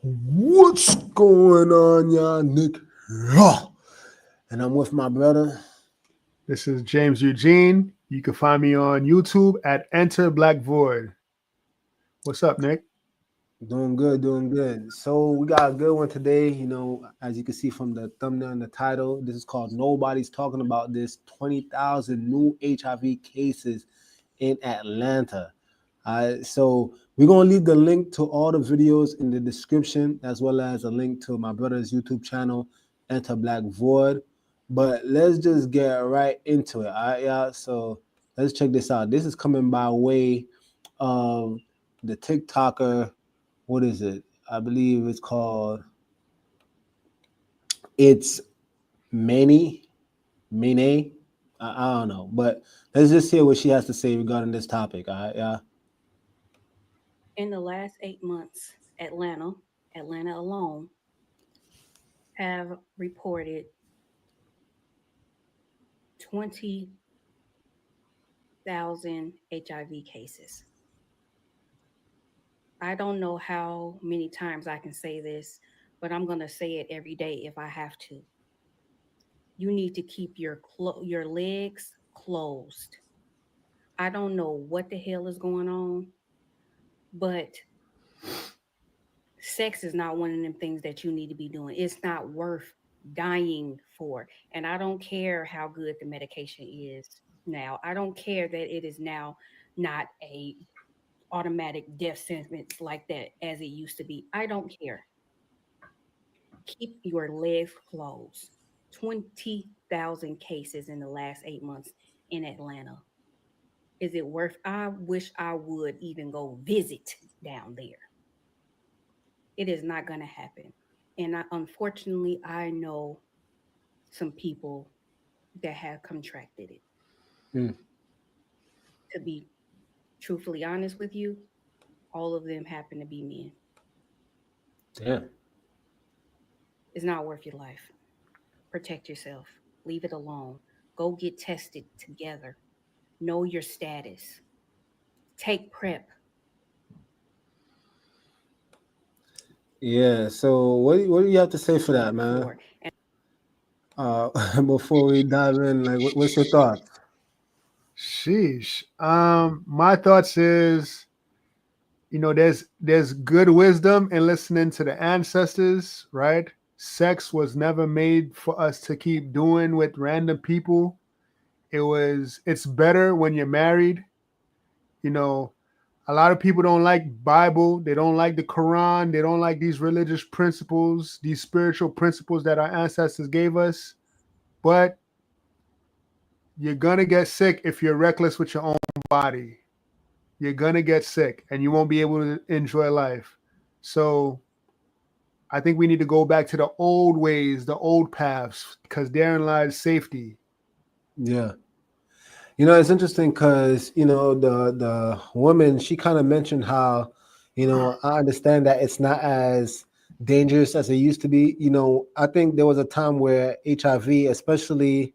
What's going on, y'all? Nick. Yeah. And I'm with my brother. This is James Eugene. You can find me on YouTube at Enter Black Void. What's up, Nick? Doing good, doing good. So we got a good one today. As you can see from the thumbnail and the title, this is called Nobody's Talking About This 20,000 New HIV Cases in Atlanta. So we're going to leave the link to all the videos in the description, as well as a link to my brother's YouTube channel, Enter Black Void. But let's just get right into it. All right, y'all. So let's check this out. This is coming by way of the TikToker. What is it? I believe it's called It's Mane. I don't know. But let's just hear what she has to say regarding this topic. All right, y'all. In the last 8 months, Atlanta alone, have reported 20,000 HIV cases. I don't know how many times I can say this, but I'm going to say it every day if I have to. You need to keep your legs closed. I don't know what the hell is going on, but sex is not one of them things that you need to be doing. It's not worth dying for. And I don't care how good the medication is now. I don't care that it is now not a automatic death sentence like that as it used to be. I don't care. Keep your legs closed. 20,000 cases in the last 8 months in Atlanta. Is it worth? I wish I would even go visit down there. It is not going to happen. And unfortunately, I know some people that have contracted it. Mm. To be truthfully honest with you, all of them happen to be men. Damn. It's not worth your life. Protect yourself. Leave it alone. Go get tested together. Know your status. Take PrEP. Yeah. So what do you have to say for that, man? For and Before we dive in, like, what's your thoughts? Sheesh. My thoughts is, there's good wisdom in listening to the ancestors, right? Sex was never made for us to keep doing with random people. It's better when you're married. You know, a lot of people don't like Bible, they don't like the Quran, they don't like these religious principles, these spiritual principles that our ancestors gave us. But you're gonna get sick if you're reckless with your own body. You're gonna get sick and you won't be able to enjoy life. So I think we need to go back to the old ways, the old paths, because therein lies safety. Yeah. It's interesting because the woman, she kind of mentioned how, I understand that it's not as dangerous as it used to be. I think there was a time where HIV, especially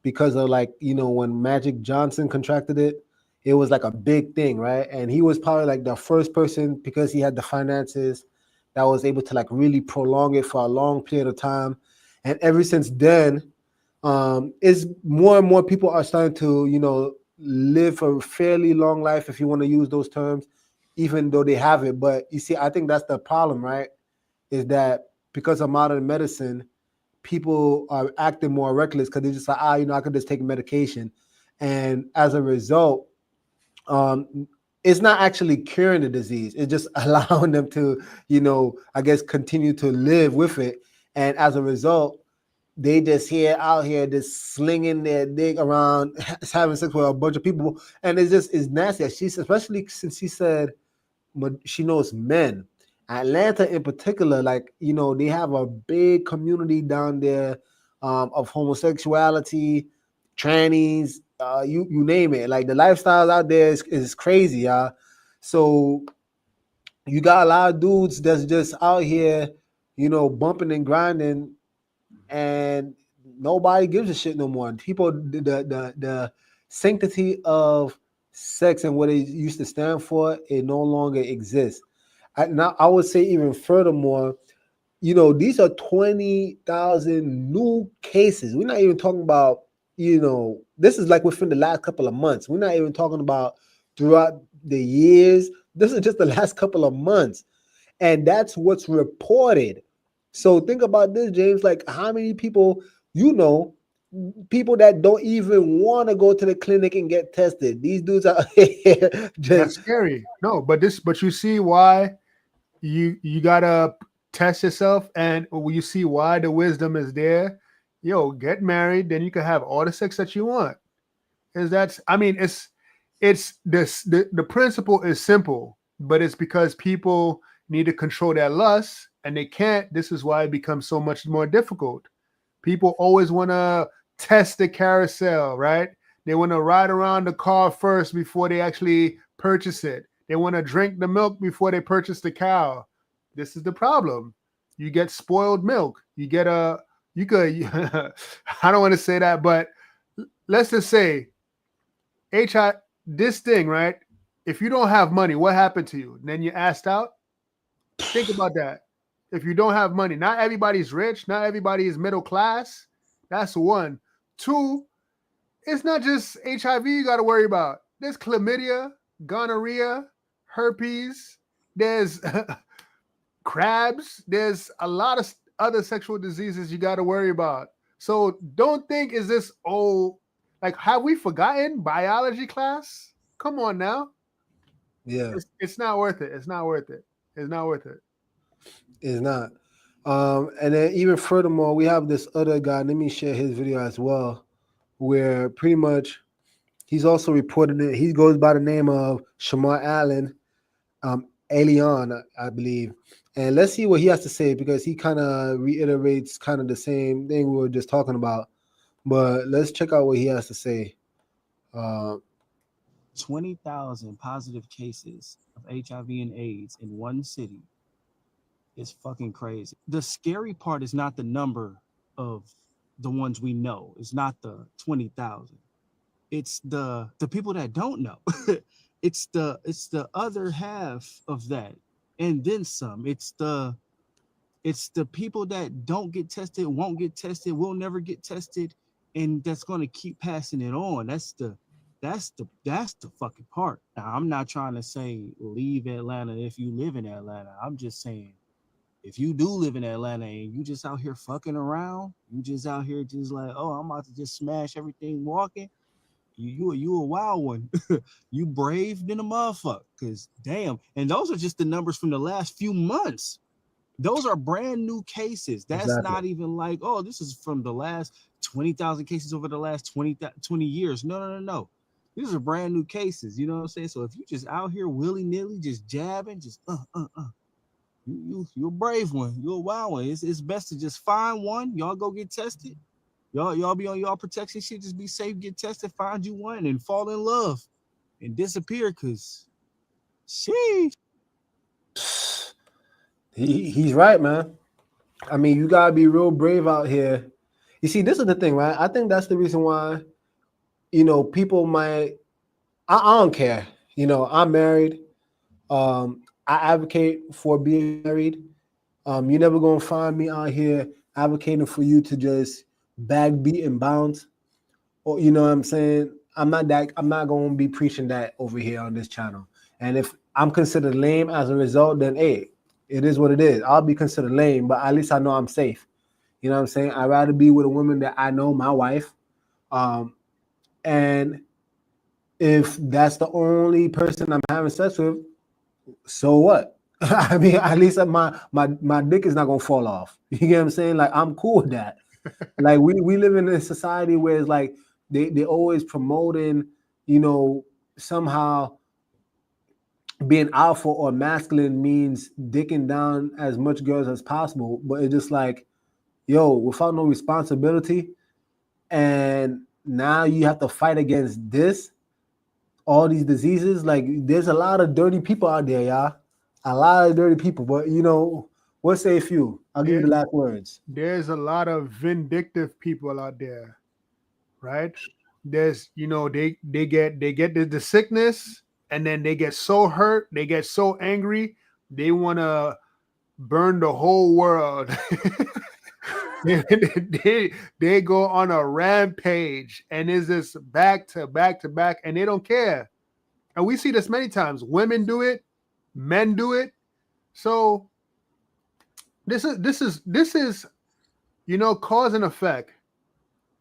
because of, like, when Magic Johnson contracted it, it was like a big thing, right? And he was probably like the first person, because he had the finances, that was able to, like, really prolong it for a long period of time. And ever since then, is more and more people are starting to, live a fairly long life, if you want to use those terms, even though they have it. But you see, I think that's the problem, right? Is that because of modern medicine, people are acting more reckless because they're just like, I could just take medication. And as a result, it's not actually curing the disease. It's just allowing them to, I guess, continue to live with it. And as a result, they just out here just slinging their dick around, having sex with a bunch of people, and it's nasty. She's, especially since she said she knows men. Atlanta in particular, like, they have a big community down there, of homosexuality, trannies, you name it. Like, the lifestyles out there is crazy, y'all. So you got a lot of dudes that's just out here, bumping and grinding, and nobody gives a shit no more. People, the sanctity of sex and what it used to stand for, it no longer exists. I would say even furthermore, these are 20,000 new cases. We're not even talking about, this is like within the last couple of months. We're not even talking about throughout the years. This is just the last couple of months. And that's what's reported. So think about this, James. Like, how many people, people that don't even want to go to the clinic and get tested. These dudes are That's just, scary. No, but you see why you gotta test yourself, and you see why the wisdom is there. Yo, get married, then you can have all the sex that you want. Is that's I mean, it's this the principle is simple, but it's because people need to control their lust and they can't. This is why it becomes so much more difficult. People always want to test the carousel, right? They want to ride around the car first before they actually purchase it. They want to drink the milk before they purchase the cow. This is the problem. You get spoiled milk. You get you could, I don't want to say that, but let's just say this thing, right? If you don't have money, what happened to you? And then you asked out. Think about that. If you don't have money, not everybody's rich, not everybody is middle class. That's one. Two, it's not just HIV you got to worry about. There's chlamydia, gonorrhea, herpes, there's crabs, there's a lot of other sexual diseases you got to worry about. So don't think, is this like, have we forgotten biology class? Come on now. yeah, It's not worth it. It's not worth it. It's not worth it. it's not. And then even furthermore, we have this other guy. Let me share his video as well, where pretty much he's also reported it. He goes by the name of Shamar Allen, Elion, I believe. And let's see what he has to say, because he kind of reiterates kind of the same thing we were just talking about. But let's check out what he has to say. 20,000 positive cases of HIV and AIDS in one city is fucking crazy. The scary part is not the number of the ones we know. It's not the 20,000. It's the people that don't know. it's the other half of that, and then some. It's the people that don't get tested, won't get tested, will never get tested, and that's going to keep passing it on. That's the fucking part. Now, I'm not trying to say leave Atlanta if you live in Atlanta. I'm just saying, if you do live in Atlanta and you just out here fucking around, you just out here just like, oh, I'm about to just smash everything walking, you a wild one. You brave than a motherfucker, because damn. And those are just the numbers from the last few months. Those are brand new cases. That's Exactly. not even like, oh, this is from the last 20,000 cases over the last 20 years. No. These are brand new cases. You know what I'm saying? So if you just out here willy-nilly, just jabbing, just you're a brave one. You're a wild one. It's best to just find one. Y'all go get tested. Y'all be on y'all protection shit. Just be safe, get tested, find you one, and fall in love and disappear. Cause sheesh. He's right, man. I mean, you gotta be real brave out here. You see, this is the thing, right? I think that's the reason why, people might. I don't care. I'm married. I advocate for being married. You're never gonna find me out here advocating for you to just bag, beat, and bounce. Or you know what I'm saying? I'm not gonna be preaching that over here on this channel. And if I'm considered lame as a result, then hey, it is what it is. I'll be considered lame, but at least I know I'm safe. You know what I'm saying? I'd rather be with a woman that I know, my wife. And if that's the only person I'm having sex with, so what? I mean, at least my dick is not gonna fall off. You get what I'm saying? Like, I'm cool with that. Like, we live in a society where it's like they always promoting, somehow being alpha or masculine means dicking down as much girls as possible. But it's just like, yo, without no responsibility, and now you have to fight against this, all these diseases. Like, there's a lot of dirty people out there, y'all. A lot of dirty people. But we'll say a few. I'll give you the last words. There's a lot of vindictive people out there, right? There's, they get the sickness, and then they get so hurt, they get so angry, They want to burn the whole world. they go on a rampage, and is this back to back to back, and they don't care. And we see this many times. Women do it, men do it. So this is cause and effect.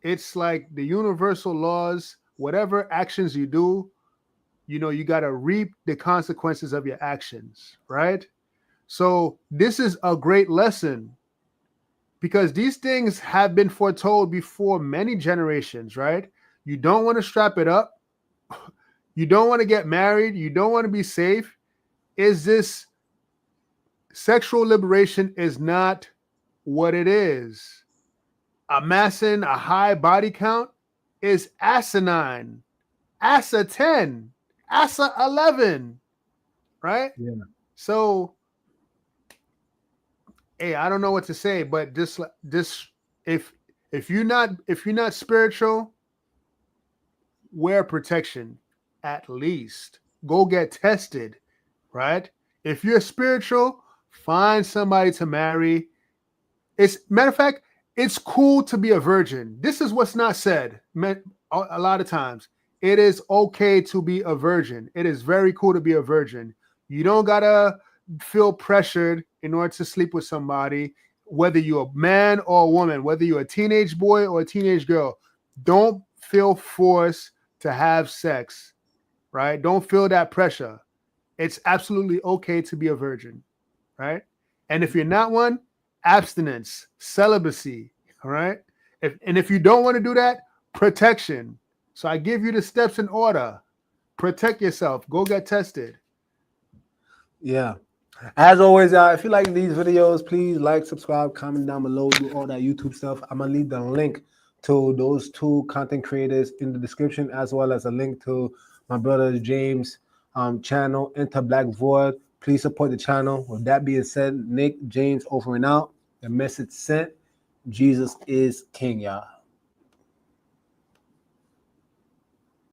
It's like the universal laws. Whatever actions you do, you got to reap the consequences of your actions, right? So this is a great lesson, because these things have been foretold before many generations, right? You don't want to strap it up. You don't want to get married. You don't want to be safe. Is this sexual liberation is not what it is. Amassing a high body count is asinine. Asa 10, Asa 11, right? Yeah. So, hey, I don't know what to say, but this if you're not spiritual, wear protection at least. Go get tested, right? If you're spiritual, find somebody to marry. Matter of fact, it's cool to be a virgin. This is what's not said a lot of times. It is okay to be a virgin. It is very cool to be a virgin. You don't gotta feel pressured in order to sleep with somebody, whether you're a man or a woman, whether you're a teenage boy or a teenage girl. Don't feel forced to have sex, right? Don't feel that pressure. It's absolutely okay to be a virgin, right? And if you're not one, abstinence, celibacy, all right? If you don't want to do that, protection. So I give you the steps in order. Protect yourself. Go get tested. Yeah. As always, if you like these videos, please like, subscribe, comment down below, do all that YouTube stuff. I'm going to leave the link to those two content creators in the description, as well as a link to my brother James' channel, Enter Black Void. Please support the channel. With that being said, Nick James over and out. The message sent. Jesus is King, y'all.